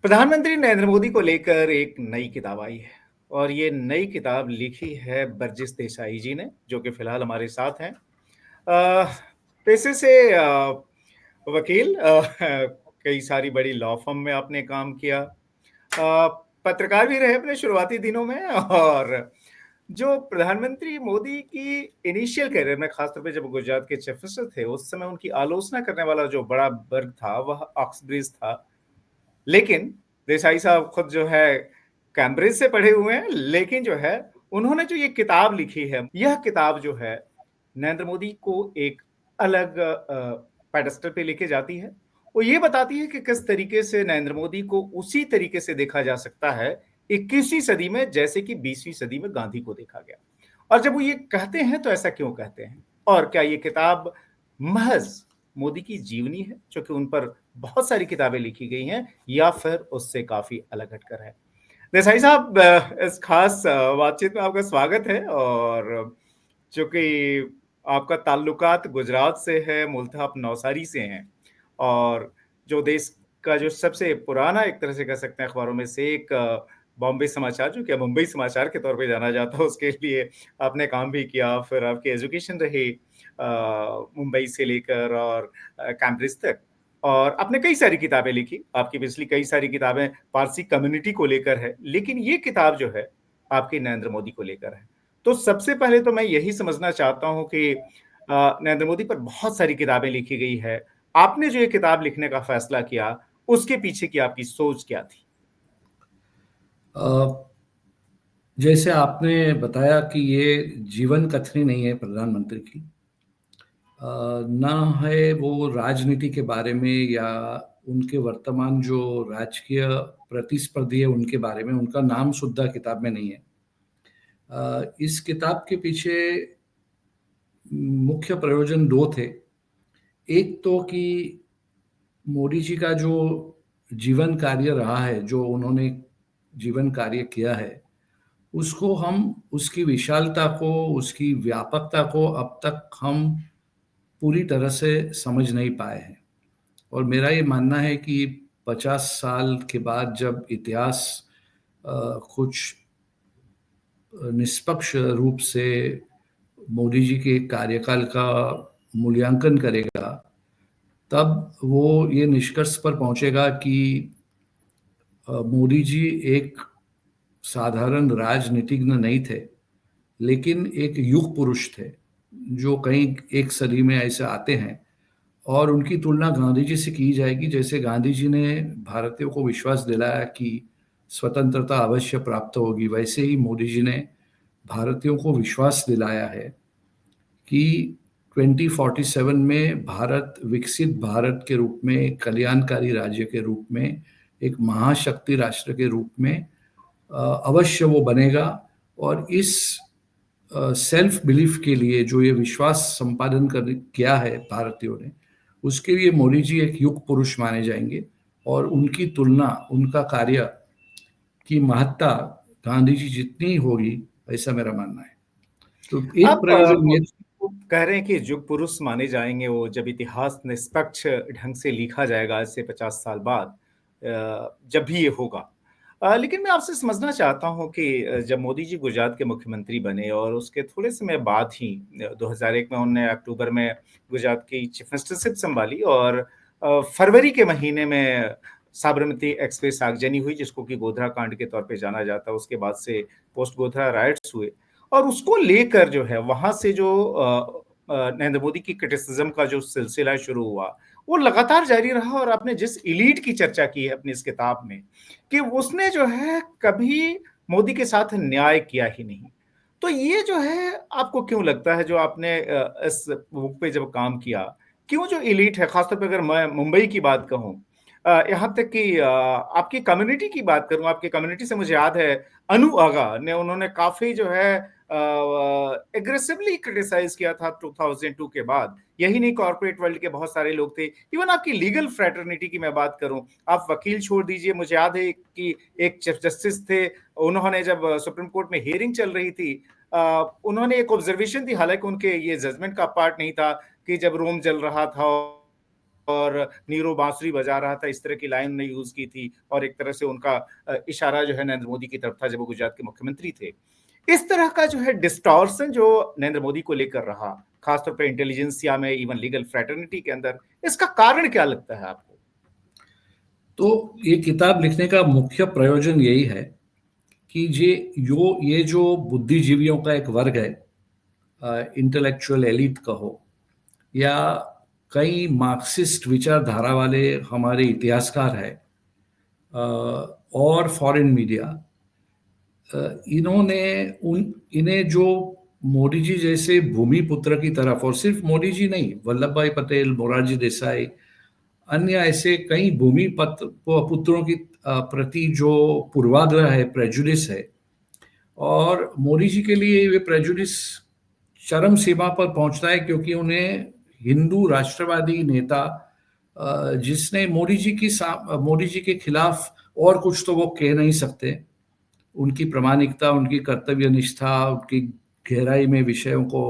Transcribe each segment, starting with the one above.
प्रधानमंत्री नरेंद्र मोदी को लेकर एक नई किताब आई है और ये नई किताब लिखी है बर्जिस देसाई जी ने, जो कि फिलहाल हमारे साथ हैं। पेशे से वकील, कई सारी बड़ी लॉ फर्म में आपने काम किया। पत्रकार भी रहे अपने शुरुआती दिनों में। और जो प्रधानमंत्री मोदी की इनिशियल करियर में, खासतौर पे जब गुजरात के चीफ मिनिस्टर थे, उस समय उनकी आलोचना करने वाला जो बड़ा वर्ग था वह ऑक्सब्रिज था। लेकिन देसाई साहब खुद जो है कैम्ब्रिज से पढ़े हुए हैं, लेकिन जो है उन्होंने जो ये किताब लिखी है, यह किताब जो है नरेंद्र मोदी को एक अलग पेडेस्टल पे लेके जाती है। वो ये बताती है कि किस तरीके से नरेंद्र मोदी को उसी तरीके से देखा जा सकता है 21वीं सदी में, जैसे कि 20वीं सदी में गांधी को देखा गया। और जब वो ये कहते हैं तो ऐसा क्यों कहते हैं, और क्या ये किताब महज मोदी की जीवनी है, जो कि उन पर बहुत सारी किताबें लिखी गई हैं, या फिर उससे काफी अलग हटकर है। देसाई साहब, इस खास बातचीत में आपका स्वागत है। और चूंकि आपका ताल्लुकात गुजरात से है, मूलतः आप नवसारी से हैं, और जो देश का जो सबसे पुराना, एक तरह से कह सकते हैं, अखबारों में से एक, बॉम्बे समाचार, जो कि मुंबई समाचार के तौर पे जाना जाता है, उसके लिए आपने काम भी किया। फिर आपकी एजुकेशन रही मुंबई से लेकर और कैम्ब्रिज तक, और आपने कई सारी किताबें लिखी। आपकी पिछली कई सारी किताबें पारसी कम्युनिटी को लेकर है, लेकिन ये किताब जो है आपकी नरेंद्र मोदी को लेकर है। तो सबसे पहले तो मैं यही समझना चाहता हूं कि नरेंद्र मोदी पर बहुत सारी किताबें लिखी गई है। आपने जो ये किताब लिखने का फैसला किया, उसके पीछे की आपकी सोच क्या थी? जैसे आपने बताया कि ये जीवन कथनी नहीं है प्रधानमंत्री की, ना है वो राजनीति के बारे में या उनके वर्तमान जो राजकीय प्रतिस्पर्धी है उनके बारे में, उनका नाम सुद्धा किताब में नहीं है। इस किताब के पीछे मुख्य प्रयोजन दो थे। एक तो कि मोदी जी का जो जीवन कार्य रहा है, जो उन्होंने जीवन कार्य किया है, उसको हम, उसकी विशालता को, उसकी व्यापकता को अब तक हम पूरी तरह से समझ नहीं पाए हैं। और मेरा ये मानना है कि 50 साल के बाद जब इतिहास कुछ निष्पक्ष रूप से मोदी जी के कार्यकाल का मूल्यांकन करेगा, तब वो ये निष्कर्ष पर पहुंचेगा कि मोदी जी एक साधारण राजनीतिज्ञ नहीं थे, लेकिन एक युग पुरुष थे, जो कहीं एक सदी में ऐसे आते हैं। और उनकी तुलना गांधी जी से की जाएगी। जैसे गांधी जी ने भारतीयों को विश्वास दिलाया कि स्वतंत्रता अवश्य प्राप्त होगी, वैसे ही मोदी जी ने भारतीयों को विश्वास दिलाया है कि 2047 में भारत विकसित भारत के रूप में, एक कल्याणकारी राज्य के रूप में, एक महाशक्ति राष्ट्र के रूप में अवश्य वो बनेगा। और इस सेल्फ बिलीफ के लिए जो ये विश्वास संपादन कर किया है भारतीयों ने, उसके लिए मोदी जी एक युग पुरुष माने जाएंगे। और उनकी तुलना, उनका कार्य की महत्ता गांधी जी जितनी होगी, ऐसा मेरा मानना है। तो एक आप प्रयोजन ये। कह रहे हैं कि युग पुरुष माने जाएंगे वो जब इतिहास निष्पक्ष ढंग से लिखा जाएगा, आज से 50 साल बाद, जब भी ये होगा। लेकिन मैं आपसे समझना चाहता हूं कि जब मोदी जी गुजरात के मुख्यमंत्री बने और उसके थोड़े समय बाद ही 2001 में उन्होंने अक्टूबर में गुजरात की चीफ मिनिस्टरशिप संभाली, और फरवरी के महीने में साबरमती एक्सप्रेस आगजनी हुई, जिसको कि गोधरा कांड के तौर पे जाना जाता है। उसके बाद से पोस्ट गोधरा राइट्स हुए, और उसको लेकर जो है वहां से जो नरेंद्र मोदी की क्रिटिसिज्म का जो सिलसिला शुरू हुआ, वो लगातार जारी रहा। और आपने जिस एलीट की चर्चा की है अपनी इस किताब में, कि उसने जो है कभी मोदी के साथ न्याय किया ही नहीं, तो ये जो है आपको क्यों लगता है, जो आपने इस बुक पे जब काम किया, क्यों जो एलीट है, खासतौर पर अगर मैं मुंबई की बात कहूँ, यहाँ तक कि आपकी कम्युनिटी की बात करूं, आपकी कम्युनिटी से मुझे याद है अनु आगा ने, उन्होंने काफी जो है एग्रेसिवली क्रिटिसाइज किया था 2002 के बाद। यही नहीं, कॉर्पोरेट वर्ल्ड के बहुत सारे लोग थे। इवन आपकी लीगल फ्रेटर्निटी की मैं बात करूं, आप वकील छोड़ दीजिए, मुझे याद है कि एक चीफ जस्टिस थे, उन्होंने जब सुप्रीम कोर्ट में हियरिंग चल रही थी, उन्होंने एक ऑब्जर्वेशन दी, हालांकि उनके ये जजमेंट का पार्ट नहीं था, कि जब रोम जल रहा था और नीरो बांसुरी बजा रहा था, इस तरह की लाइन ने यूज की थी, और एक तरह से उनका इशारा जो है नरेंद्र मोदी की तरफ था जब वो गुजरात के मुख्यमंत्री थे। इस तरह का जो है डिस्टॉर्शन जो नरेंद्र मोदी को लेकर रहा, खासतौर पर इंटेलिजेंसिया में, इवन लीगल फ्रेटर्निटी के अंदर, इसका कारण क्या लगता है आपको? तो ये किताब लिखने का मुख्य प्रयोजन यही है कि ये जो बुद्धिजीवियों का एक वर्ग है, इंटेलेक्चुअल एलिट कहो, या कई मार्क्सिस्ट विचारधारा वाले हमारे इतिहासकार हैं, और फॉरेन मीडिया, इन्होंने इन्हें जो मोदी जी जैसे भूमिपुत्र की तरफ, और सिर्फ मोदी जी नहीं, वल्लभ भाई पटेल, मोरारजी देसाई, अन्य ऐसे कई भूमि पुत्रों की प्रति जो पूर्वाग्रह है, प्रेजुडिस है, और मोदी जी के लिए ये प्रेजुडिस चरम सीमा पर पहुंचता है, क्योंकि उन्हें हिंदू राष्ट्रवादी नेता, जिसने मोदी जी के खिलाफ और कुछ तो वो कह नहीं सकते, उनकी प्रामाणिकता, उनकी कर्तव्य निष्ठा, उनकी गहराई में विषयों को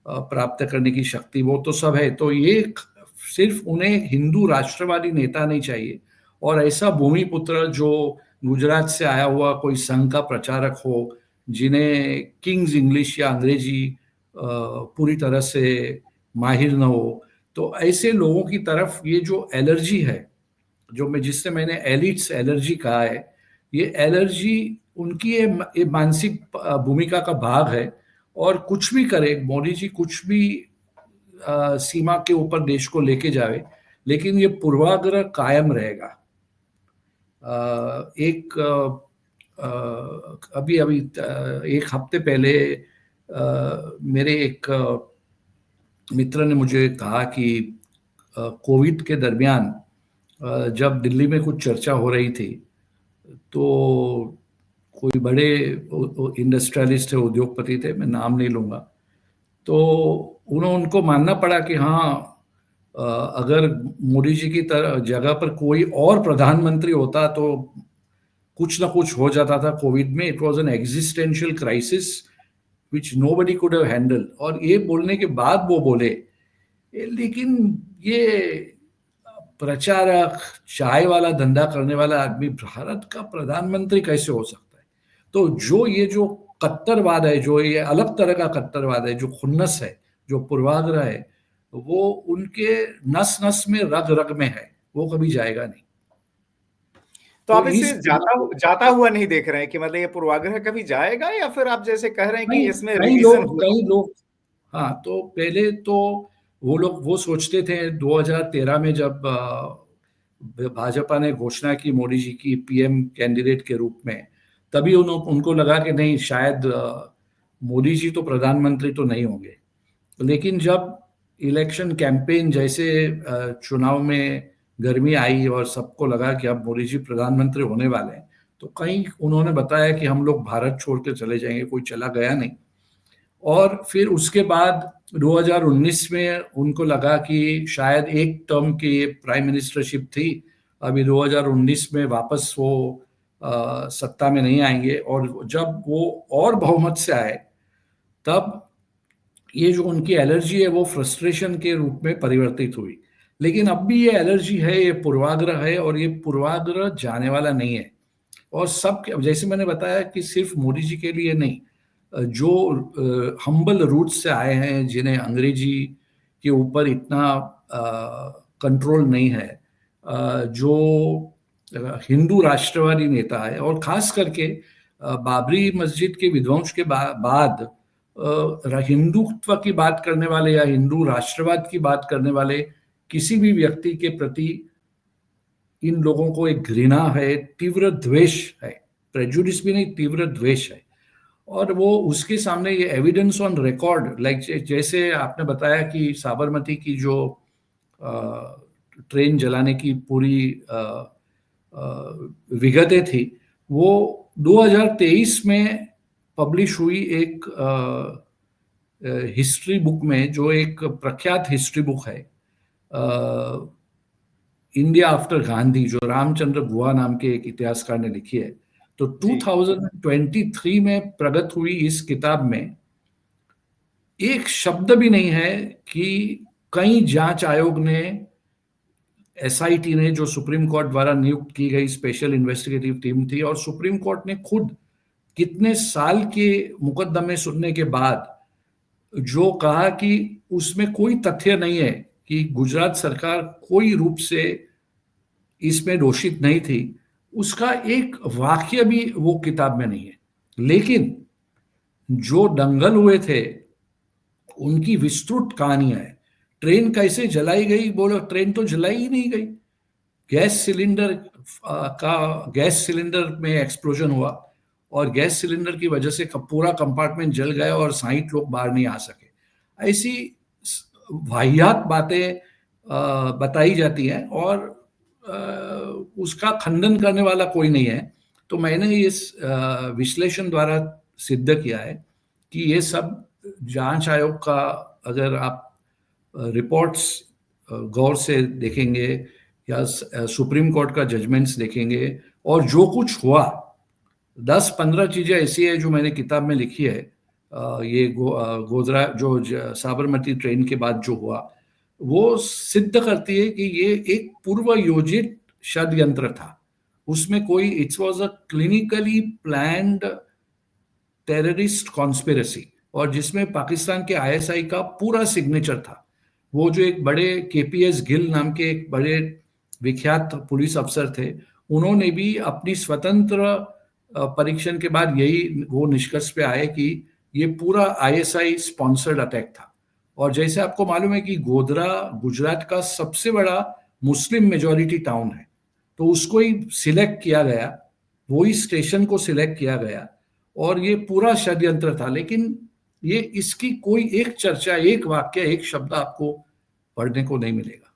प्राप्त करने की शक्ति, वो तो सब है। तो ये सिर्फ उन्हें हिंदू राष्ट्रवादी नेता नहीं चाहिए, और ऐसा भूमिपुत्र जो गुजरात से आया हुआ कोई संघ का प्रचारक हो, जिन्हें किंग्स इंग्लिश या अंग्रेजी पूरी तरह से माहिर न हो। तो ऐसे लोगों की तरफ ये जो एलर्जी है, जिससे मैंने एलिट्स एलर्जी कहा है, ये एलर्जी उनकी ये मानसिक भूमिका का भाग है, और कुछ भी करे मोदी जी, कुछ भी सीमा के ऊपर देश को लेके जावे, लेकिन ये पूर्वाग्रह कायम रहेगा। अभी अभी एक हफ्ते पहले मेरे एक मित्र ने मुझे कहा कि कोविड के दरमियान जब दिल्ली में कुछ चर्चा हो रही थी, तो कोई बड़े इंडस्ट्रियलिस्ट थे, उद्योगपति थे, मैं नाम नहीं लूंगा, तो उनको मानना पड़ा कि हाँ, अगर मोदी जी की तरह जगह पर कोई और प्रधानमंत्री होता तो कुछ ना कुछ हो जाता था कोविड में। It was an existential crisis which nobody could have handle. और ये बोलने के बाद वो बोले, लेकिन ये प्रचारक, चाय वाला धंधा करने वाला आदमी भारत का प्रधानमंत्री कैसे हो सकता है? तो ये जो कट्टरवाद है, जो ये अलग तरह का कट्टरवाद है, जो खुन्नस है, जो पूर्वाग्रह है, वो उनके नस नस में, रग रग में है, वो कभी जाएगा नहीं। तो आप इसे जाता हुआ नहीं देख रहे हैं कि मतलब ये पूर्वाग्रह कभी जाएगा, या फिर आप जैसे कह रहे हैं कि इसमें रिवीजन कई लोग, हाँ, तो पहले तो वो सोचते थे 2013 में जब भाजपा ने घोषणा की मोदी जी की पीएम कैंडिडेट के रूप में, तभी उनको लगा कि नहीं, शायद मोदी जी तो प्रधानमंत्री तो नहीं होंगे। लेकिन जब इलेक्शन कैंपेन जैसे चुनाव में गर्मी आई और सबको लगा कि अब मोदी जी प्रधानमंत्री होने वाले हैं, तो कहीं उन्होंने बताया कि हम लोग भारत छोड़ के चले जाएंगे। कोई चला गया नहीं। और फिर उसके बाद 2019 में उनको लगा कि शायद एक टर्म की प्राइम मिनिस्टरशिप थी, अभी 2019 में वापस वो सत्ता में नहीं आएंगे। और जब वो और बहुमत से आए, तब ये जो उनकी एलर्जी है वो फ्रस्ट्रेशन के रूप में परिवर्तित हुई। लेकिन अब भी ये एलर्जी है, ये पूर्वाग्रह है, और ये पूर्वाग्रह जाने वाला नहीं है। और सब, जैसे मैंने बताया कि सिर्फ मोदी जी के लिए नहीं, जो हम्बल रूट से आए हैं, जिन्हें अंग्रेजी के ऊपर इतना कंट्रोल नहीं है, जो हिंदू राष्ट्रवादी नेता है, और खास करके बाबरी मस्जिद के विध्वंस के बाद हिंदुत्व की बात करने वाले या हिंदू राष्ट्रवाद की बात करने वाले किसी भी व्यक्ति के प्रति इन लोगों को एक घृणा है, तीव्र द्वेष है। प्रेजुडिस भी नहीं, तीव्र द्वेष है। और वो उसके सामने ये एविडेंस ऑन रिकॉर्ड, लाइक जैसे आपने बताया कि साबरमती की जो ट्रेन जलाने की पूरी विगतें थी, वो 2023 में पब्लिश हुई एक हिस्ट्री बुक में, जो एक प्रख्यात हिस्ट्री बुक है, इंडिया आफ्टर गांधी, जो रामचंद्र गुहा नाम के एक इतिहासकार ने लिखी है। तो 2023 में प्रगट हुई इस किताब में एक शब्द भी नहीं है कि कई जांच आयोग ने एसआईटी ने, जो सुप्रीम कोर्ट द्वारा नियुक्त की गई स्पेशल इन्वेस्टिगेटिव टीम थी, और सुप्रीम कोर्ट ने खुद कितने साल के मुकदमे सुनने के बाद जो कहा कि उसमें कोई तथ्य नहीं है कि गुजरात सरकार कोई रूप से इसमें दोषित नहीं थी, उसका एक वाक्य भी वो किताब में नहीं है। लेकिन जो दंगल हुए थे उनकी विस्तृत कहानियां है। ट्रेन कैसे जलाई गई, बोलो ट्रेन तो जलाई ही नहीं गई। गैस सिलेंडर का गैस सिलेंडर में एक्सप्लोजन हुआ और गैस सिलेंडर की वजह से पूरा कंपार्टमेंट जल गया और 60 लोग बाहर नहीं आ सके। ऐसी वाहियात बातें बताई जाती हैं और उसका खंडन करने वाला कोई नहीं है। तो मैंने इस विश्लेषण द्वारा सिद्ध किया है कि ये सब जांच आयोग का, अगर आप रिपोर्ट्स गौर से देखेंगे या सुप्रीम कोर्ट का जजमेंट्स देखेंगे और जो कुछ हुआ, 10-15 चीजें ऐसी है जो मैंने किताब में लिखी है। ये गोधरा जो साबरमती ट्रेन के बाद जो हुआ, वो सिद्ध करती है कि ये एक पूर्व योजित षड्यंत्र था। उसमें कोई, it's was a clinically planned terrorist conspiracy, और जिसमें पाकिस्तान के आईएसआई का पूरा सिग्नेचर था। वो जो एक बड़े केपीएस गिल नाम के एक बड़े विख्यात पुलिस अफसर थे, उन्होंने भी अपनी स्वतंत्र परीक्षण के बाद यही वो निष्कर्ष पे आए कि ये पूरा आईएसआई स्पॉन्सर्ड अटैक था। और जैसे आपको मालूम है कि गोधरा गुजरात का सबसे बड़ा मुस्लिम मेजॉरिटी टाउन है, तो उसको ही सिलेक्ट किया गया, वही स्टेशन को सिलेक्ट किया गया और ये पूरा षड्यंत्र था। लेकिन ये इसकी कोई एक चर्चा, एक वाक्य, एक शब्द आपको पढ़ने को नहीं मिलेगा।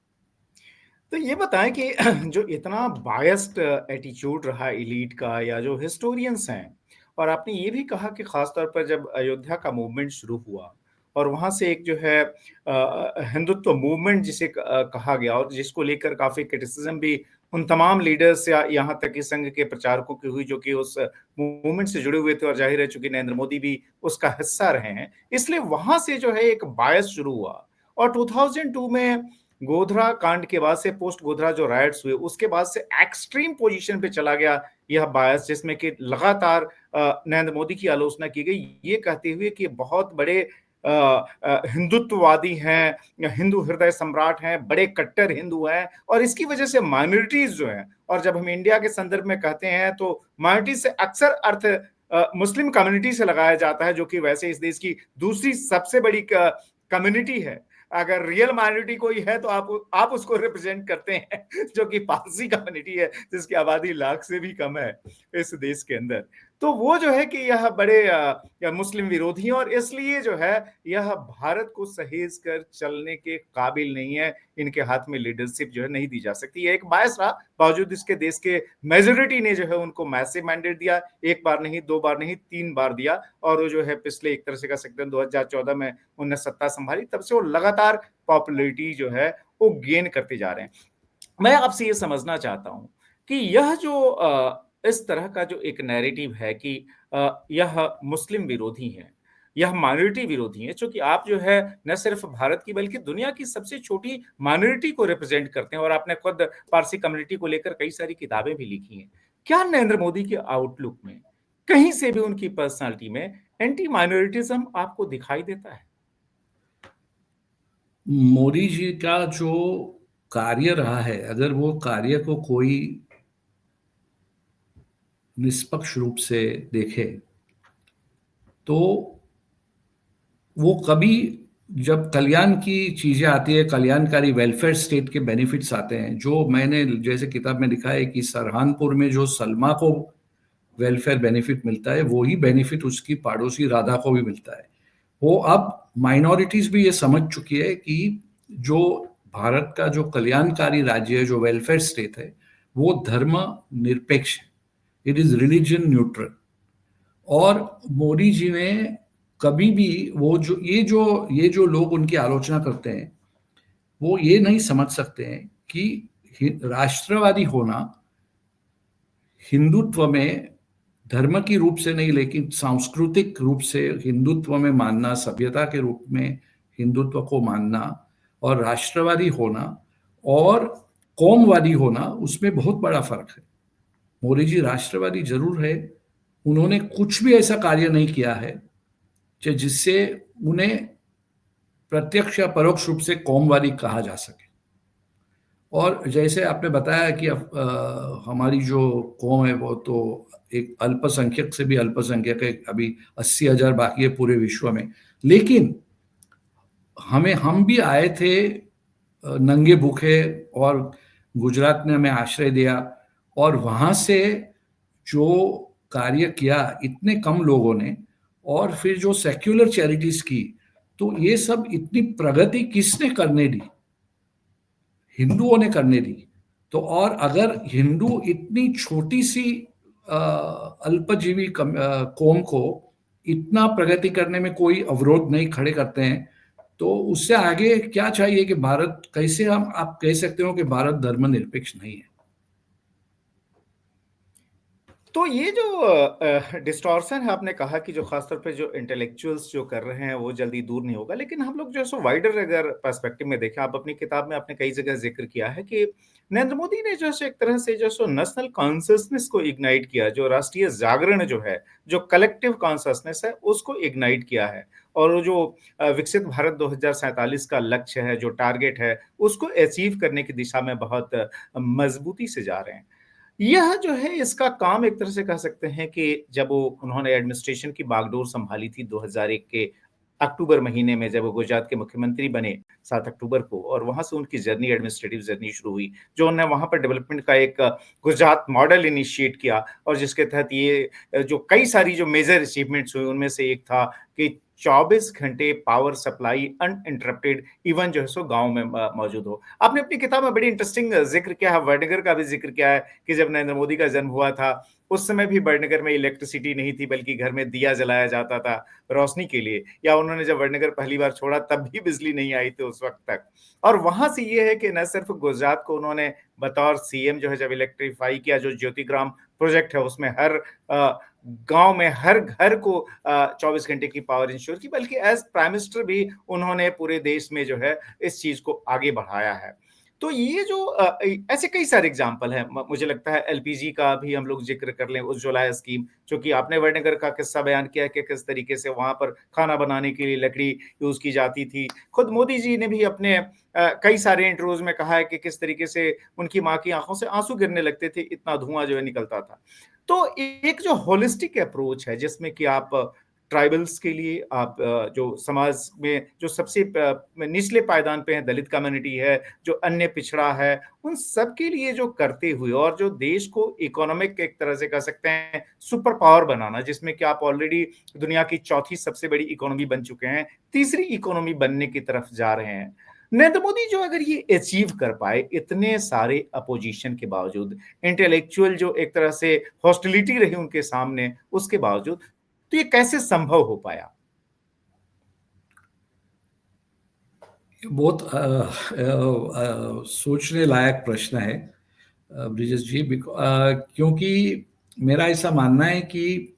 तो ये बताएं कि जो इतना बायस्ड एटीट्यूड रहा एलीट का या जो हिस्टोरियंस हैं, और आपने ये भी कहा कि खासतौर पर जब अयोध्या का मूवमेंट शुरू हुआ और वहाँ से एक जो है हिंदुत्व मूवमेंट जिसे कहा गया और जिसको लेकर काफ़ी क्रिटिसिज्म भी उन तमाम लीडर्स या यहाँ तक कि संघ के प्रचारकों की हुई जो कि उस मूवमेंट से जुड़े हुए थे, और जाहिर है चूंकि नरेंद्र मोदी भी उसका हिस्सा रहे हैं, इसलिए वहां से जो है एक बायस शुरू हुआ। और 2002 में गोधरा कांड के बाद से, पोस्ट गोधरा जो राइट्स हुए उसके बाद से एक्सट्रीम पोजीशन पे चला गया यह बायस, जिसमें कि लगातार नरेंद्र मोदी की आलोचना की गई ये कहते हुए कि बहुत बड़े हिंदुत्ववादी हैं, हिंदू हृदय सम्राट हैं, बड़े कट्टर हिंदू हैं, और इसकी वजह से माइनॉरिटीज जो हैं, और जब हम इंडिया के संदर्भ में कहते हैं तो माइनॉरिटीज से अक्सर अर्थ मुस्लिम कम्युनिटी से लगाया जाता है, जो कि वैसे इस देश की दूसरी सबसे बड़ी कम्युनिटी है। अगर रियल माइनॉरिटी कोई है तो आप उसको रिप्रेजेंट करते हैं, जो कि पारसी कम्युनिटी है जिसकी आबादी लाख से भी कम है इस देश के अंदर। तो वो जो है कि यह बड़े मुस्लिम विरोधी हैं, और इसलिए जो है यह भारत को सहेज कर चलने के काबिल नहीं है, इनके हाथ में लीडरशिप जो है नहीं दी जा सकती। ये एक बायस रहा, बावजूद इसके देश के मेजोरिटी ने जो है उनको मैसिव मैंडेट दिया, एक बार नहीं, दो बार नहीं, 3 बार दिया, और वो जो है पिछले एक तरह से कह सकते हैं 2014 में उन्होंने सत्ता संभाली, तब से वो लगातार पॉपुलैरिटी जो है वो गेन करते जा रहे हैं। मैं आपसे ये समझना चाहता हूं कि यह जो इस तरह का जो एक नैरेटिव है कि यह मुस्लिम विरोधी है, यह माइनॉरिटी विरोधी है, क्योंकि आप जो है न सिर्फ भारत की बल्कि दुनिया की सबसे छोटी माइनॉरिटी को रिप्रेजेंट करते हैं, और आपने खुद पारसी कम्युनिटी को लेकर कई सारी किताबें भी लिखी हैं। क्या नरेंद्र मोदी के आउटलुक में कहीं से भी उनकी पर्सनालिटी में एंटी माइनॉरिटिज्म आपको दिखाई देता है? मोदी जी का जो कार्य रहा है, अगर वो कार्य को कोई निष्पक्ष रूप से देखे तो वो कभी, जब कल्याण की चीजें आती है, कल्याणकारी वेलफेयर स्टेट के बेनिफिट्स आते हैं, जो मैंने जैसे किताब में लिखा है कि सरहानपुर में जो सलमा को वेलफेयर बेनिफिट मिलता है, वही बेनिफिट उसकी पड़ोसी राधा को भी मिलता है। वो अब माइनॉरिटीज भी ये समझ चुकी है कि जो भारत का जो कल्याणकारी राज्य है, जो वेलफेयर स्टेट है, वो धर्म निरपेक्ष है, इट इज रिलीजन न्यूट्रल। और मोदी जी ने कभी भी वो जो लोग उनकी आलोचना करते हैं, वो ये नहीं समझ सकते हैं कि राष्ट्रवादी होना हिंदुत्व में धर्म की रूप से नहीं, लेकिन सांस्कृतिक रूप से हिंदुत्व में मानना, सभ्यता के रूप में हिंदुत्व को मानना, और राष्ट्रवादी होना और कौमवादी होना, उसमें बहुत बड़ा फर्क है। मोदी जी राष्ट्रवादी जरूर है, उन्होंने कुछ भी ऐसा कार्य नहीं किया है जिससे उन्हें प्रत्यक्ष या परोक्ष रूप से कौमवादी कहा जा सके। और जैसे आपने बताया कि हमारी जो कौम है वो तो एक अल्पसंख्यक से भी अल्पसंख्यक है, अभी 80,000 बाकी है पूरे विश्व में। लेकिन हम भी आए थे नंगे भूखे, और गुजरात ने हमें आश्रय दिया, और वहां से जो कार्य किया इतने कम लोगों ने, और फिर जो सेक्युलर चैरिटीज की, तो ये सब इतनी प्रगति किसने करने दी? हिंदुओं ने करने दी। तो और अगर हिंदू इतनी छोटी सी अल्पजीवी कौम को इतना प्रगति करने में कोई अवरोध नहीं खड़े करते हैं, तो उससे आगे क्या चाहिए कि भारत, कैसे हम आप कह सकते हो कि भारत धर्मनिरपेक्ष नहीं है? तो ये जो डिस्टॉर्शन है, आपने कहा कि जो खासतौर पे जो इंटेलेक्चुअल्स जो कर रहे हैं वो जल्दी दूर नहीं होगा, लेकिन हम लोग जो है सो वाइडर अगर पर्सपेक्टिव में देखें, आप अपनी किताब में आपने कई जगह जिक्र किया है कि नरेंद्र मोदी ने जो है सो एक तरह से जो है सो नेशनल कॉन्शियसनेस को इग्नाइट किया, जो राष्ट्रीय जागरण जो है, जो कलेक्टिव कॉन्शियसनेस है, उसको इग्नाइट किया है। और वो जो विकसित भारत 2047 का लक्ष्य है, जो टारगेट है, उसको अचीव करने की दिशा में बहुत मजबूती से जा रहे हैं। यह जो है इसका काम एक तरह से कह सकते हैं कि जब वो उन्होंने एडमिनिस्ट्रेशन की बागडोर संभाली थी 2001 के अक्टूबर महीने में, जब वो गुजरात के मुख्यमंत्री बने 7 अक्टूबर को, और वहां से उनकी जर्नी, एडमिनिस्ट्रेटिव जर्नी शुरू हुई, जो उन्होंने वहां पर डेवलपमेंट का एक गुजरात मॉडल इनिशिएट किया, और जिसके तहत ये जो कई सारी जो मेजर अचीवमेंट्स हुई, उनमें से एक था कि 24 घंटे पावर सप्लाई अनइंटरप्टेड इवन जो है सो गांव में मौजूद हो। आपने अपनी किताब में बड़ी इंटरेस्टिंग जिक्र किया है, वडनगर का भी जिक्र किया है कि जब नरेंद्र मोदी का जन्म हुआ था उस समय भी वडनगर में इलेक्ट्रिसिटी नहीं थी, बल्कि घर में दिया जलाया जाता था रोशनी के लिए, या उन्होंने जब वडनगर पहली बार छोड़ा तब भी बिजली नहीं आई थी उस वक्त तक। और वहां से ये है कि न सिर्फ गुजरात को उन्होंने बतौर सीएम जो है जब इलेक्ट्रीफाई किया, जो ज्योतिग्राम प्रोजेक्ट है उसमें हर गांव में हर घर को 24 घंटे की पावर इंश्योर की, बल्कि एज प्राइम मिनिस्टर भी उन्होंने पूरे देश में जो है इस चीज को आगे बढ़ाया है। तो ये जो ऐसे कई सारे एग्जाम्पल हैं, मुझे लगता है एलपीजी का भी हम लोग जिक्र कर लें, उज्ज्वला स्कीम, जो कि आपने वडनगर का किस्सा बयान किया कि किस तरीके से वहां पर खाना बनाने के लिए लकड़ी यूज की जाती थी। खुद मोदी जी ने भी अपने कई सारे इंटरव्यूज में कहा है कि किस तरीके से उनकी माँ की आंखों से आंसू गिरने लगते थे, इतना धुआं जो है निकलता था। तो एक जो होलिस्टिक अप्रोच है, जिसमें कि आप ट्राइबल्स के लिए, आप जो समाज में जो सबसे निचले पायदान पे है, दलित कम्युनिटी है, जो अन्य पिछड़ा है, उन सब के लिए जो करते हुए, और जो देश को इकोनॉमिक एक तरह से कह सकते हैं सुपर पावर बनाना, जिसमें कि आप ऑलरेडी दुनिया की चौथी सबसे बड़ी इकोनॉमी बन चुके हैं, तीसरी इकोनॉमी बनने की तरफ जा रहे हैं। नरेंद्र मोदी जो अगर ये अचीव कर पाए इतने सारे अपोजिशन के बावजूद, इंटेलेक्चुअल जो एक तरह से हॉस्टिलिटी रही उनके सामने उसके बावजूद, तो ये कैसे संभव हो पाया? बहुत सोचने लायक प्रश्न है ब्रिजेश जी, क्योंकि मेरा ऐसा मानना है कि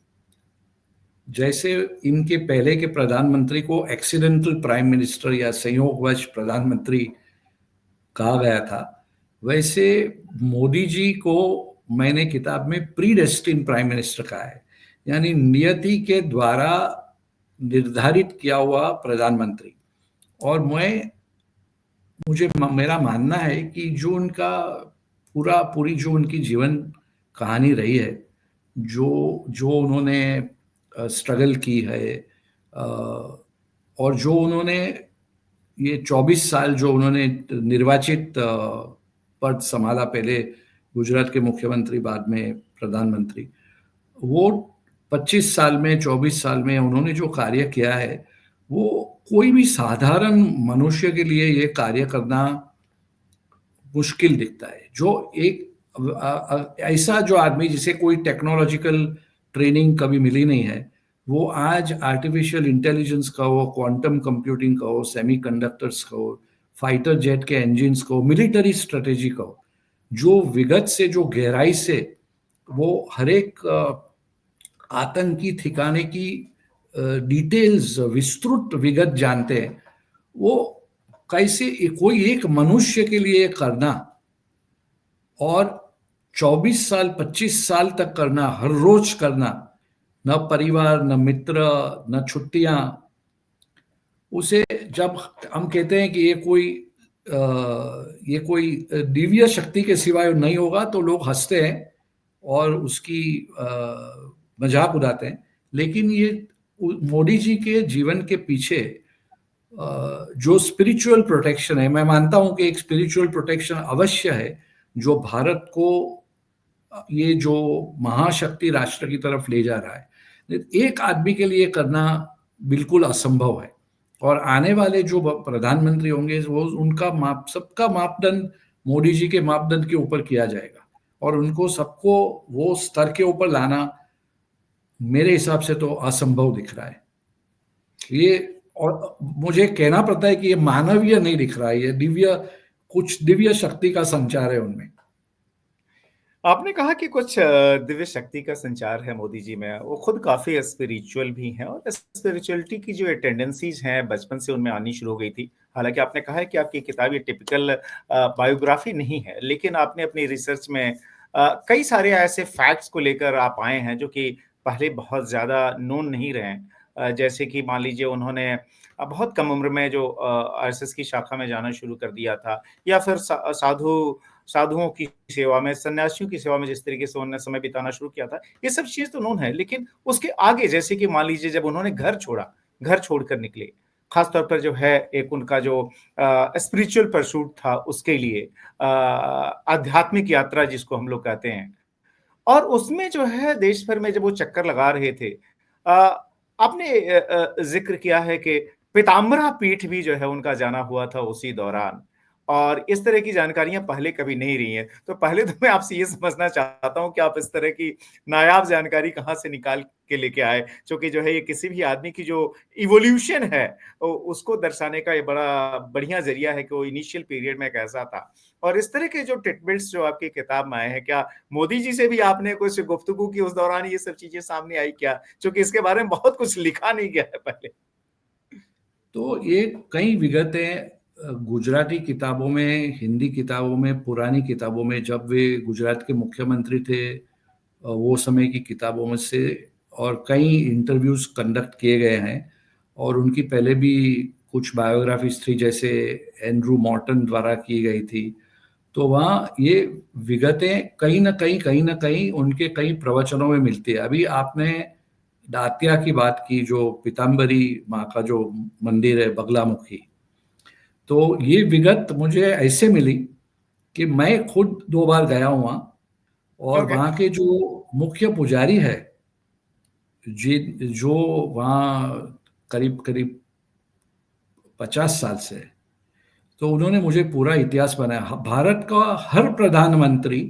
जैसे इनके पहले के प्रधानमंत्री को एक्सीडेंटल प्राइम मिनिस्टर या संयोगवश प्रधानमंत्री कहा गया था, वैसे मोदी जी को मैंने किताब में प्री डेस्टिन प्राइम मिनिस्टर कहा है, यानी नियति के द्वारा निर्धारित किया हुआ प्रधानमंत्री। और मुझे मेरा मानना है कि जो उनका पूरी जो उनकी जीवन कहानी रही है, जो जो उन्होंने स्ट्रगल की है, और जो उन्होंने ये 24 साल जो उन्होंने निर्वाचित पद संभाला, पहले गुजरात के मुख्यमंत्री बाद में प्रधानमंत्री, वो 25 साल में 24 साल में उन्होंने जो कार्य किया है, वो कोई भी साधारण मनुष्य के लिए ये कार्य करना मुश्किल दिखता है। जो एक ऐसा जो आदमी जिसे कोई टेक्नोलॉजिकल ट्रेनिंग कभी मिली नहीं है, वो आज आर्टिफिशियल इंटेलिजेंस का हो, क्वांटम कंप्यूटिंग का हो, सेमीकंडक्टर्स का हो, फाइटर जेट के इंजन्स का हो, मिलिट्री स्ट्रेटेजी का हो, जो विगत से, जो गहराई से वो हर एक आतंकी ठिकाने की डिटेल्स, विस्तृत विगत जानते हैं, वो कैसे कोई एक मनुष्य के लिए करना और 24 साल 25 साल तक करना, हर रोज करना, न परिवार, न मित्र, न छुट्टियां, उसे जब हम कहते हैं कि ये कोई दिव्य शक्ति के सिवाय नहीं होगा, तो लोग हंसते हैं और उसकी मजाक उड़ाते हैं। लेकिन ये मोदी जी के जीवन के पीछे जो स्पिरिचुअल प्रोटेक्शन है, मैं मानता हूं कि एक स्पिरिचुअल प्रोटेक्शन अवश्य है, जो भारत को ये जो महाशक्ति राष्ट्र की तरफ ले जा रहा है, एक आदमी के लिए करना बिल्कुल असंभव है। और आने वाले जो प्रधानमंत्री होंगे, वो उनका सबका मापदंड मोदी जी के मापदंड के ऊपर किया जाएगा, और उनको सबको वो स्तर के ऊपर लाना मेरे हिसाब से तो असंभव दिख रहा है ये। और मुझे कहना पड़ता है कि ये मानवीय नहीं दिख रहा है, ये कुछ दिव्य शक्ति का संचार है उनमें। आपने कहा कि कुछ दिव्य शक्ति का संचार है मोदी जी में, वो खुद काफ़ी स्पिरिचुअल भी हैं और स्पिरिचुअलिटी की जो टेंडेंसीज हैं बचपन से उनमें आनी शुरू हो गई थी। हालाँकि आपने कहा है कि आपकी किताब ये टिपिकल बायोग्राफी नहीं है, लेकिन आपने अपनी रिसर्च में कई सारे ऐसे फैक्ट्स को लेकर आप आए हैं जो कि पहले बहुत ज़्यादा नोन नहीं रहे हैं। जैसे कि मान लीजिए उन्होंने बहुत कम उम्र में जो आरएसएस की शाखा में जाना शुरू कर दिया था, या फिर साधुओं की सेवा में, सन्यासियों की सेवा में जिस तरीके से उन्होंने समय बिताना शुरू किया था, ये सब चीज़ तो नोन है। लेकिन उसके आगे जैसे कि मान लीजिए जब उन्होंने घर छोड़ा, घर छोड़कर निकले, ख़ास तौर पर जो है एक उनका जो स्पिरिचुअल परसूट था उसके लिए आध्यात्मिक यात्रा जिसको हम लोग कहते हैं, और उसमें जो है देश भर में जब वो चक्कर लगा रहे थे, आपने ज़िक्र किया है कि पीताम्बरा पीठ भी जो है उनका जाना हुआ था उसी दौरान, और इस तरह की जानकारियाँ पहले कभी नहीं रही हैं। तो पहले तो मैं आपसे ये समझना चाहता हूँ कि आप इस तरह की नायाब जानकारी कहाँ से निकाल के लेके आए? चूँकि जो है ये किसी भी आदमी की जो इवोल्यूशन है उसको दर्शाने का ये बड़ा बढ़िया ज़रिया है कि वो इनिशियल पीरियड में कैसा था। और इस तरह के जो टिटबिट्स जो आपकी किताब में आए हैं, क्या मोदी जी से भी आपने कुछ गुफ्तगू की उस दौरान, ये सब चीज़ें सामने आई क्या? चूँकि इसके बारे में बहुत कुछ लिखा नहीं गया है पहले। तो ये कई विगतें गुजराती किताबों में, हिंदी किताबों में, पुरानी किताबों में, जब वे गुजरात के मुख्यमंत्री थे, वो समय की किताबों में से, और कई इंटरव्यूज कंडक्ट किए गए हैं। और उनकी पहले भी कुछ बायोग्राफीज थी, जैसे एंड्रू मॉर्टन द्वारा की गई थी। तो वहाँ ये विगतें कहीं ना कहीं उनके कई प्रवचनों में मिलती है। अभी आपने दातिया की बात की, जो पीताम्बरी माँ का जो मंदिर है बगलामुखी, तो ये विगत मुझे ऐसे मिली कि मैं खुद 2 बार गया हूँ वहाँ। और ओके। वहाँ के जो मुख्य पुजारी है, जी, जो वहाँ करीब करीब 50 साल से है, तो उन्होंने मुझे पूरा इतिहास बनाया। भारत का हर प्रधानमंत्री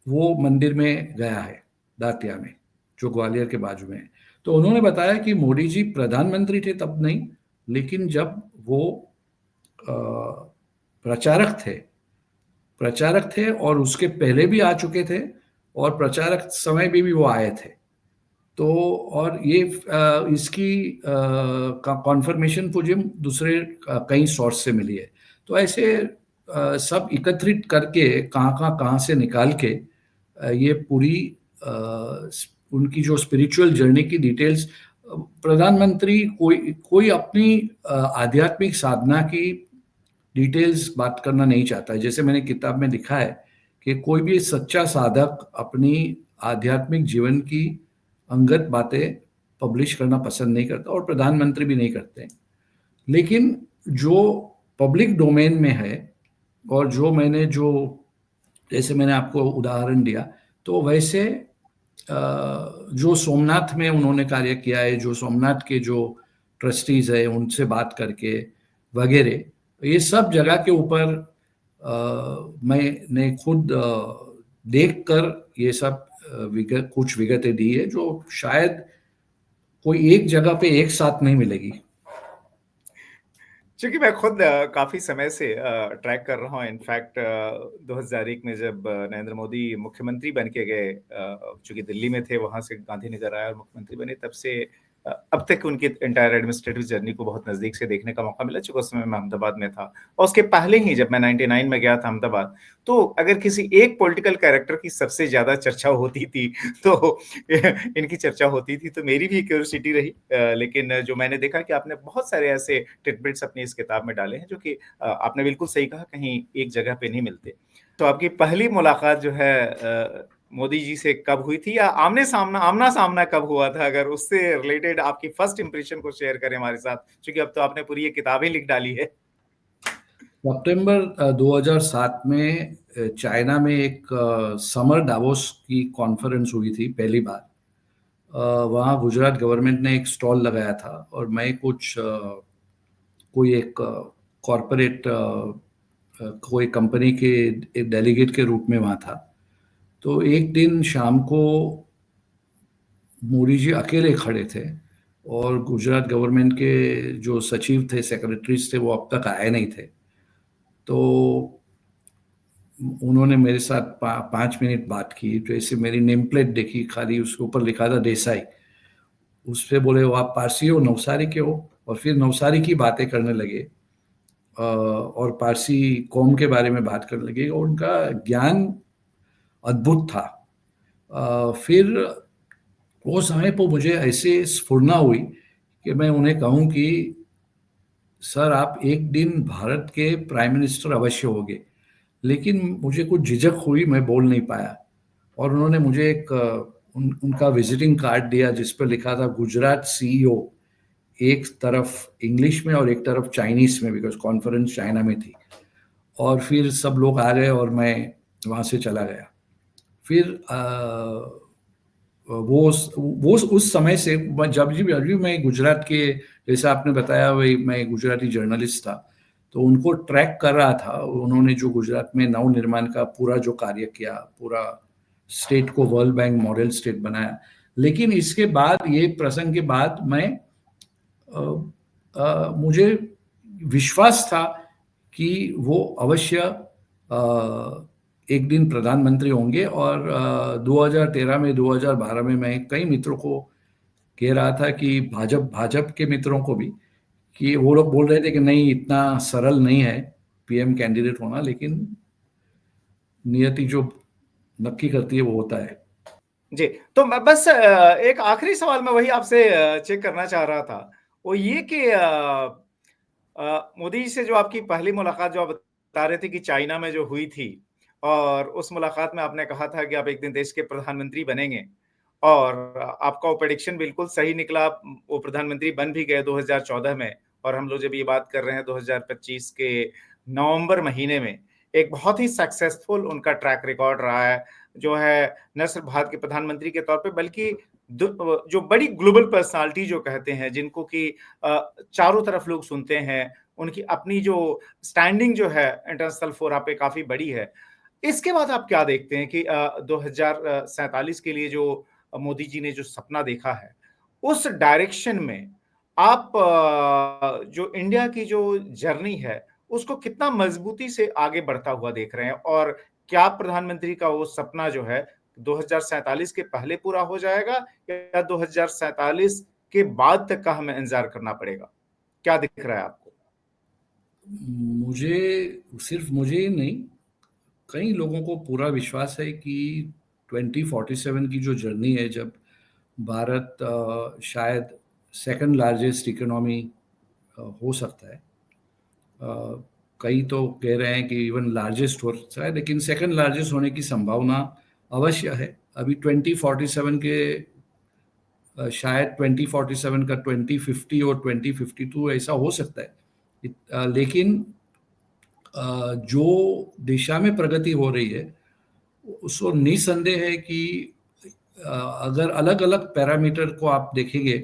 वो मंदिर में गया है, दातिया में, जो ग्वालियर के बाजू में है। तो उन्होंने बताया कि मोदी जी प्रधानमंत्री थे तब नहीं, लेकिन जब वो अ, प्रचारक थे, और उसके पहले भी आ चुके थे, और प्रचारक समय में भी वो आए थे। तो और ये इसकी कॉन्फर्मेशन मुझे दूसरे कई सोर्स से मिली है। तो ऐसे सब एकत्रित करके, कहाँ से निकाल के, ये पूरी उनकी जो स्पिरिचुअल जर्नी की डिटेल्स, प्रधानमंत्री कोई कोई अपनी आध्यात्मिक साधना की डिटेल्स बात करना नहीं चाहता है। जैसे मैंने किताब में लिखा है कि कोई भी सच्चा साधक अपनी आध्यात्मिक जीवन की अंगत बातें पब्लिश करना पसंद नहीं करता, और प्रधानमंत्री भी नहीं करते। लेकिन जो पब्लिक डोमेन में है, और जो जैसे मैंने आपको उदाहरण दिया, तो वैसे जो सोमनाथ में उन्होंने कार्य किया है, जो सोमनाथ के जो ट्रस्टीज है उनसे बात करके वगैरह, ये सब जगह के ऊपर मैंने खुद देख कर ये सब कुछ विगतें दी है, जो शायद कोई एक जगह पे एक साथ नहीं मिलेगी। चूँकि मैं खुद काफ़ी समय से ट्रैक कर रहा हूँ, इनफैक्ट 2001 में जब नरेंद्र मोदी मुख्यमंत्री बन के गए, चूँकि दिल्ली में थे, वहाँ से गांधीनगर आए और मुख्यमंत्री बने, तब से अब तक उनकी एंटायर एडमिनिस्ट्रेटिव जर्नी को बहुत नज़दीक से देखने का मौका मिला, चूँकि उस समय मैं अहमदाबाद में था। और उसके पहले ही जब मैं 99 में गया था अहमदाबाद, तो अगर किसी एक पॉलिटिकल कैरेक्टर की सबसे ज़्यादा चर्चा होती थी, तो इनकी चर्चा होती थी, तो मेरी भी क्यूरियोसिटी रही। लेकिन जो मैंने देखा कि आपने बहुत सारे ऐसे टिटबिट्स अपनी इस किताब में डाले हैं, जो कि आपने बिल्कुल सही कहा, कहीं एक जगह पे नहीं मिलते। तो आपकी पहली मुलाकात जो है मोदी जी से कब हुई थी, या आमना-सामना कब हुआ था? अगर उससे रिलेटेड आपकी फर्स्ट इंप्रेशन को शेयर करें हमारे साथ, क्योंकि अब तो आपने पूरी ये किताब ही लिख डाली है। सितंबर 2007 में चाइना में एक समर डावोस की कॉन्फ्रेंस हुई थी पहली बार। वहाँ गुजरात गवर्नमेंट ने एक स्टॉल लगाया था और मैं कोई एक कॉरपोरेट कोई कंपनी के एक डेलीगेट के रूप में वहाँ था। तो एक दिन शाम को मोदी जी अकेले खड़े थे और गुजरात गवर्नमेंट के जो सचिव थे, सेक्रेटरीज थे, वो अब तक आए नहीं थे। तो उन्होंने मेरे साथ 5 मिनट बात की। तो ऐसे मेरी नेम प्लेट देखी, खाली उसके ऊपर लिखा था देसाई। उस पे बोले, वो आप पारसी हो, नवसारी के हो? और फिर नवसारी की बातें करने लगे और पारसी कौम के बारे में बात करने लगे और उनका ज्ञान अद्भुत था। फिर वो समय पर मुझे ऐसे स्फुरना हुई कि मैं उन्हें कहूं कि सर, आप एक दिन भारत के प्राइम मिनिस्टर अवश्य होंगे। लेकिन मुझे कुछ झिझक हुई, मैं बोल नहीं पाया। और उन्होंने मुझे उनका विजिटिंग कार्ड दिया जिस पर लिखा था गुजरात सीईओ, एक तरफ इंग्लिश में और एक तरफ चाइनीज में, बिकॉज कॉन्फ्रेंस चाइना में थी। और फिर सब लोग आ गए और मैं वहाँ से चला गया। फिर वो उस समय से जब भी मैं गुजरात के, जैसे आपने बताया, वही मैं गुजराती जर्नलिस्ट था, तो उनको ट्रैक कर रहा था। उन्होंने जो गुजरात में नव निर्माण का पूरा जो कार्य किया, पूरा स्टेट को वर्ल्ड बैंक मॉडल स्टेट बनाया। लेकिन इसके बाद, ये प्रसंग के बाद, मुझे विश्वास था कि वो अवश्य एक दिन प्रधानमंत्री होंगे। और 2013 में, 2012 में मैं कई मित्रों को कह रहा था कि भाजपा के मित्रों को भी, कि वो लोग बोल रहे थे कि नहीं, इतना सरल नहीं है पीएम कैंडिडेट होना, लेकिन नियति जो नक्की करती है वो होता है। जी, तो मैं बस एक आखिरी सवाल मैं वही आपसे चेक करना चाह रहा था। वो ये कि मोदी जी से जो आपकी पहली मुलाकात, जो आप बता रहे थे कि चाइना में जो हुई थी, और उस मुलाकात में आपने कहा था कि आप एक दिन देश के प्रधानमंत्री बनेंगे, और आपका वो प्रेडिक्शन बिल्कुल सही निकला। वो प्रधानमंत्री बन भी गए 2014 में, और हम लोग जब ये बात कर रहे हैं 2025 के नवंबर महीने में, एक बहुत ही सक्सेसफुल उनका ट्रैक रिकॉर्ड रहा है, जो है न सिर्फ भारत के प्रधानमंत्री के तौर पे, बल्कि जो बड़ी ग्लोबल पर्सनालिटी जो कहते हैं, जिनको कि चारों तरफ लोग सुनते हैं, उनकी अपनी जो स्टैंडिंग जो है इंटरनेशनल फोरा पे काफ़ी बड़ी है। इसके बाद आप क्या देखते हैं कि 2047 के लिए जो मोदी जी ने जो सपना देखा है, उस डायरेक्शन में आप जो इंडिया की जो जर्नी है, उसको कितना मजबूती से आगे बढ़ता हुआ देख रहे हैं? और क्या प्रधानमंत्री का वो सपना जो है 2047 के पहले पूरा हो जाएगा, या 2047 के बाद तक का हमें इंतजार करना पड़ेगा? क्या दिख रहा है आपको? सिर्फ मुझे ही नहीं, कई लोगों को पूरा विश्वास है कि 2047 की जो जर्नी है, जब भारत शायद सेकंड लार्जेस्ट इकोनॉमी हो सकता है। कई तो कह रहे हैं कि इवन लार्जेस्ट हो सकता है, लेकिन सेकंड लार्जेस्ट होने की संभावना अवश्य है। अभी 2047 के शायद 2047 का 2050 और 2052 ऐसा हो सकता है। लेकिन जो दिशा में प्रगति हो रही है, उसको निसंदेह है कि अगर अलग अलग पैरामीटर को आप देखेंगे,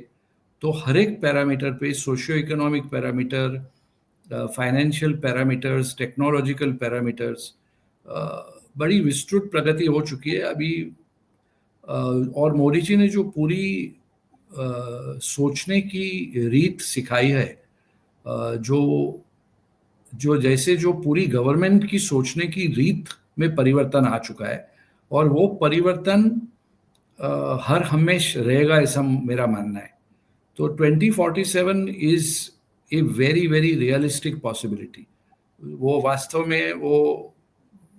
तो हर एक पैरामीटर पे, socio economic parameter, financial parameters, technological parameters, बड़ी विस्तृत प्रगति हो चुकी है अभी। और मोदी जी ने जो पूरी सोचने की रीत सिखाई है, जो जो जैसे जो पूरी गवर्नमेंट की सोचने की रीत में परिवर्तन आ चुका है, और वो परिवर्तन हर हमेश रहेगा, ऐसा मेरा मानना है। तो 2047 is a very very realistic possibility. वो वास्तव में वो,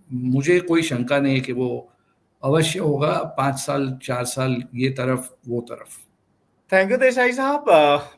मुझे कोई शंका नहीं है कि वो अवश्य होगा। 5 साल 4 साल ये तरफ वो तरफ। थैंक यू देसाई साहब,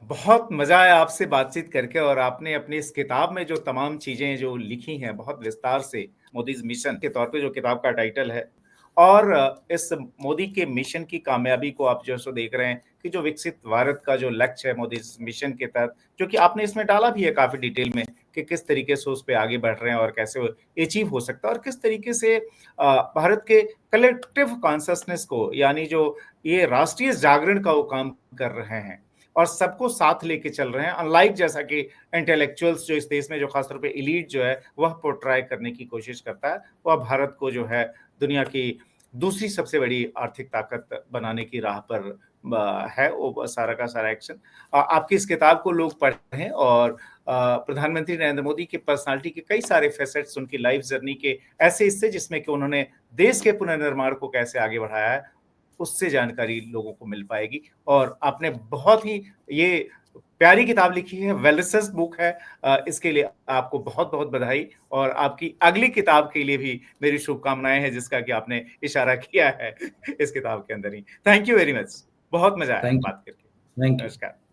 बहुत मजा आया आपसे बातचीत करके, और आपने अपनी इस किताब में जो तमाम चीजें जो लिखी हैं बहुत विस्तार से, मोदीज मिशन के तौर पे जो किताब का टाइटल है, और इस मोदी के मिशन की कामयाबी को आप जो सो देख रहे हैं कि जो विकसित भारत का जो लक्ष्य है मोदी मिशन के तहत, जो कि आपने इसमें डाला भी है काफी डिटेल में कि किस तरीके से उस पर आगे बढ़ रहे हैं और कैसे अचीव हो सकता है, और किस तरीके से भारत के कलेक्टिव कॉन्शसनेस को, यानी जो ये राष्ट्रीय जागरण का वो काम कर रहे हैं और सबको साथ लेके चल रहे हैं, अनलाइक जैसा कि इंटेलेक्चुअल्स जो इस देश में जो खासतौर पे एलीट जो है वह पोर्ट्राई करने की कोशिश करता है, वह भारत को जो है दुनिया की दूसरी सबसे बड़ी आर्थिक ताकत बनाने की राह पर है वो सारा का सारा एक्शन। आपकी इस किताब को लोग पढ़ें, और प्रधानमंत्री नरेंद्र मोदी की पर्सनालिटी के कई सारे फैसेट्स, उनकी लाइफ जर्नी के ऐसे हिस्से जिसमें कि उन्होंने देश के पुनर्निर्माण को कैसे आगे बढ़ाया है, उससे जानकारी लोगों को मिल पाएगी। और आपने बहुत ही ये प्यारी किताब लिखी है, वेल रिसर्च्ड बुक है, इसके लिए आपको बहुत बहुत बधाई, और आपकी अगली किताब के लिए भी मेरी शुभकामनाएं हैं, जिसका कि आपने इशारा किया है इस किताब के अंदर ही। थैंक यू वेरी मच, बहुत मजा आया थैंक यू। बात करके। Thank you. नमस्कार।